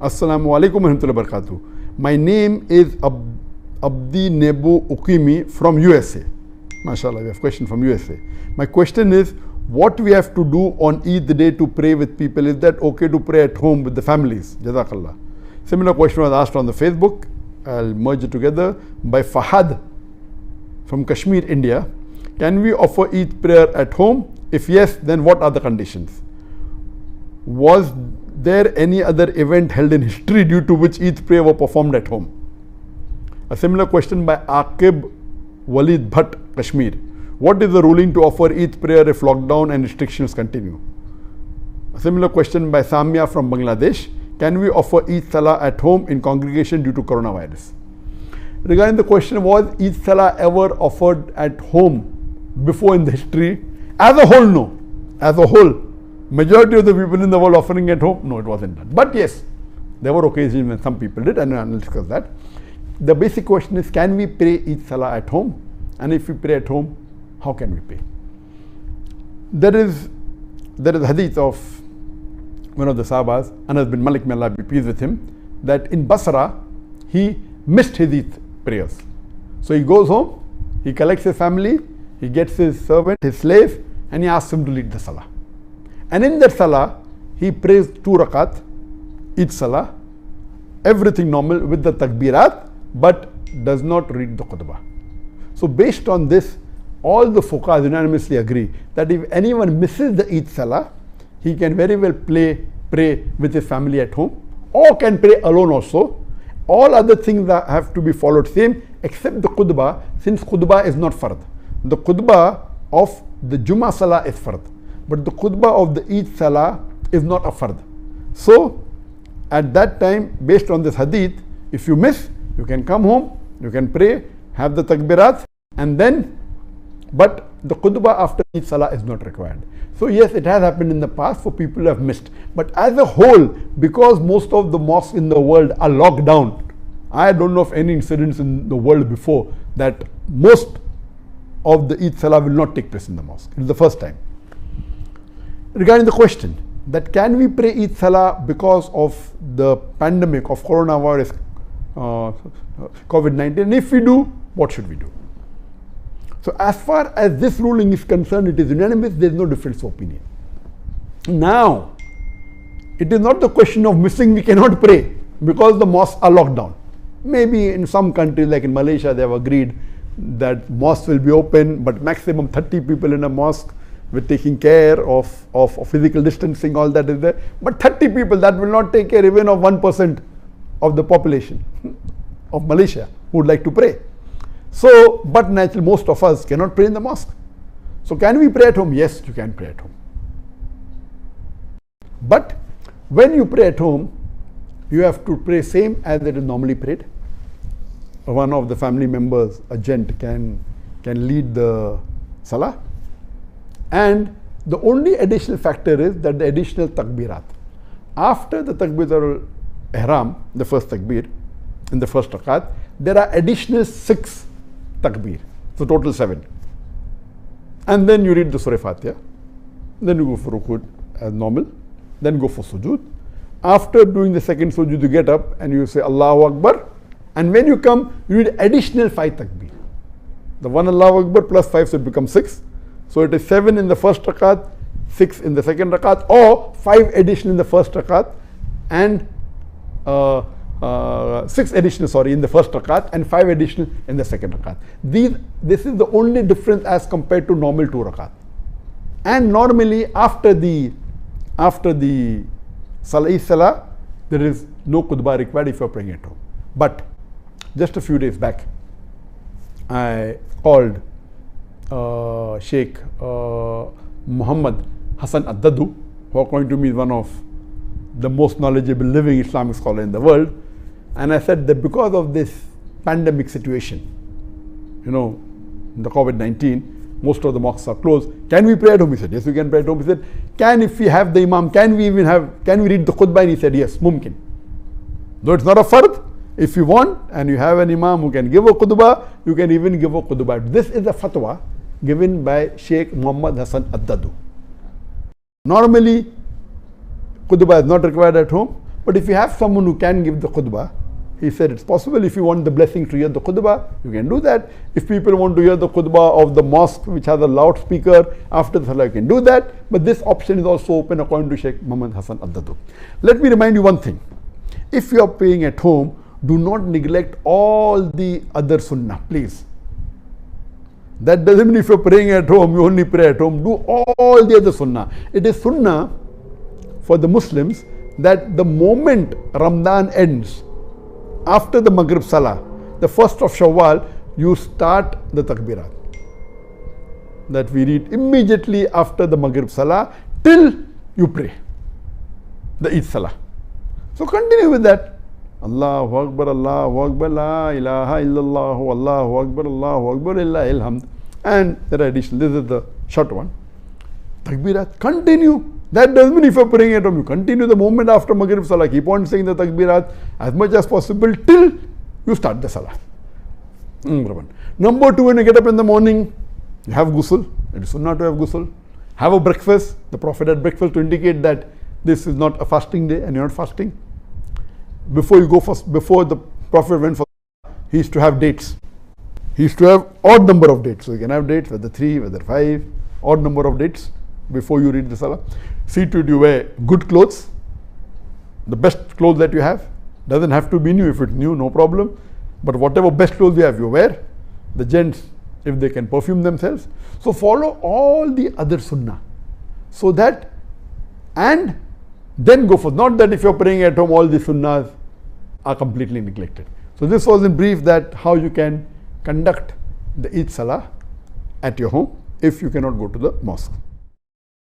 Assalamu alaikum warahmatullahi wabarakatuh. My name is Abdi Nebu Ukimi from USA. MashaAllah, we have a question from USA. My question is, what we have to do on Eid day to pray with people? Is that okay to pray at home with the families? Jazakallah. Similar question was asked on the Facebook. I'll merge it together by Fahad from Kashmir, India. Can we offer Eid prayer at home? If yes, then what are the conditions? Was there any other event held in history due to which Eid prayer were performed at home? A similar question by Aqib Walid Bhatt, Kashmir. What is the ruling to offer Eid prayer if lockdown and restrictions continue? A similar question by Samia from Bangladesh. Can we offer Eid Salah at home in congregation due to coronavirus? Regarding the question, was Eid Salah ever offered at home before in the history? As a whole, no. As a whole, majority of the people in the world offering at home, no, it wasn't done. But yes, there were occasions when some people did, and I'll discuss that. The basic question is, can we pray Eid Salah at home? And if we pray at home, how can we pray? There is a hadith of one of the Sahabas, Anas bin Malik, may Allah be pleased with him, that in Basra, he missed his Eid prayers. So he goes home, he collects his family, he gets his servant, his slave, and he asks him to lead the Salah. And in that Salah, he prays 2 rakat, Eid Salah, everything normal with the takbirat, but does not read the khutbah. So based on this, all the fuqahas unanimously agree that if anyone misses the Eid Salah, he can very well pray with his family at home, or can pray alone also. All other things that have to be followed same, except the khutbah, since khutbah is not fard. The khutbah of the Jummah Salah is fard, but the khutbah of the Eid Salah is not a fard. So at that time, based on this hadith, if you miss, you can come home, you can pray, have the takbirat, and then, but the khutbah after Eid Salah is not required. So yes, it has happened in the past for people who have missed. But as a whole, because most of the mosques in the world are locked down, I don't know of any incidents in the world before that most of the Eid Salah will not take place in the mosque. It's the first time. Regarding the question that can we pray Eid Salah because of the pandemic of coronavirus, COVID-19, and if we do, what should we do? So as far as this ruling is concerned, it is unanimous, there is no difference of opinion. Now, it is not the question of missing, we cannot pray because the mosques are locked down. Maybe in some countries like in Malaysia, they have agreed that mosques will be open, but maximum 30 people in a mosque with taking care of physical distancing, all that is there. But 30 people, that will not take care even of 1% of the population of Malaysia who would like to pray. So, but naturally most of us cannot pray in the mosque. So can we pray at home? Yes, you can pray at home. But when you pray at home, you have to pray same as it is normally prayed. One of the family members, a gent, can lead the Salah. And the only additional factor is that the additional takbirat. After the takbir al-ihram, the first takbir, in the first rakat, there are additional 6 takbir, so total 7. And then you read the Surah Fatiha, then you go for rukud as normal, then go for sujood. After doing the second sujood, you get up and you say Allahu Akbar, and when you come, you read additional 5 takbir. The one Allahu Akbar plus 5, so it becomes 6. So it is 7 in the first rakat, 6 in the second rakat, or 5 additional in the first rakat, and 6 additional, in the first rakat, and 5 additional in the second rakat. This is the only difference as compared to normal 2 rakat. And normally after the Salah, there is no khutbah required if you are praying at home. But just a few days back, I called Sheikh Muhammad Hassan Addadu, who according to me is one of the most knowledgeable living Islamic scholar in the world. And I said that because of this pandemic situation, the COVID-19, most of the mosques are closed. Can we pray at home? He said, yes, we can pray at home. He said, if we have the imam, can we read the khutbah? And he said, yes, mumkin. Though it's not a fard, if you want and you have an imam who can give a khutbah, you can even give a khutbah. This is a fatwa given by Sheikh Muhammad Hassan Addadu. Normally, khutbah is not required at home, But if you have someone who can give the khutbah, he said it's possible. If you want the blessing to hear the khutbah, you can do that. If people want to hear the khutbah of the mosque which has a loudspeaker after the salah, you can do that. But this option is also open according to Sheikh Muhammad Hassan Al-Daddu. Let me remind you one thing. If you are praying at home, do not neglect all the other sunnah, please. That doesn't mean if you're praying at home, you only pray at home. Do all the other sunnah. It is sunnah for the Muslims that the moment Ramadan ends, after the Maghrib Salah, the 1st of Shawwal, you start the Takbirat. That we read immediately after the Maghrib Salah till you pray the Eid Salah. So continue with that. Allahu Akbar, Allahu Akbar, La ilaha illallah, Allahu Akbar, Allahu Akbar, Illahil hamd. And there are additional, this is the short one. Takbirat, continue. That doesn't mean if you're praying at home, you continue the moment after Maghrib Salah. Keep on saying the Takbirat as much as possible till you start the Salah. Number 2, when you get up in the morning, you have ghusl. It is sunnah to have ghusl. Have a breakfast. The Prophet had breakfast to indicate that this is not a fasting day and you're not fasting. Before the Prophet went for Salah, he used to have dates. He used to have odd number of dates. So you can have dates, whether 3, whether 5, odd number of dates before you read the Salah. See to it you wear good clothes, the best clothes that you have. Doesn't have to be new. If it's new, no problem. But whatever best clothes you have, you wear. The gents, if they can perfume themselves. So follow all the other sunnah. So that, and then go for, not that if you're praying at home, all the sunnahs are completely neglected. So this was in brief that how you can conduct the Eid Salah at your home if you cannot go to the mosque.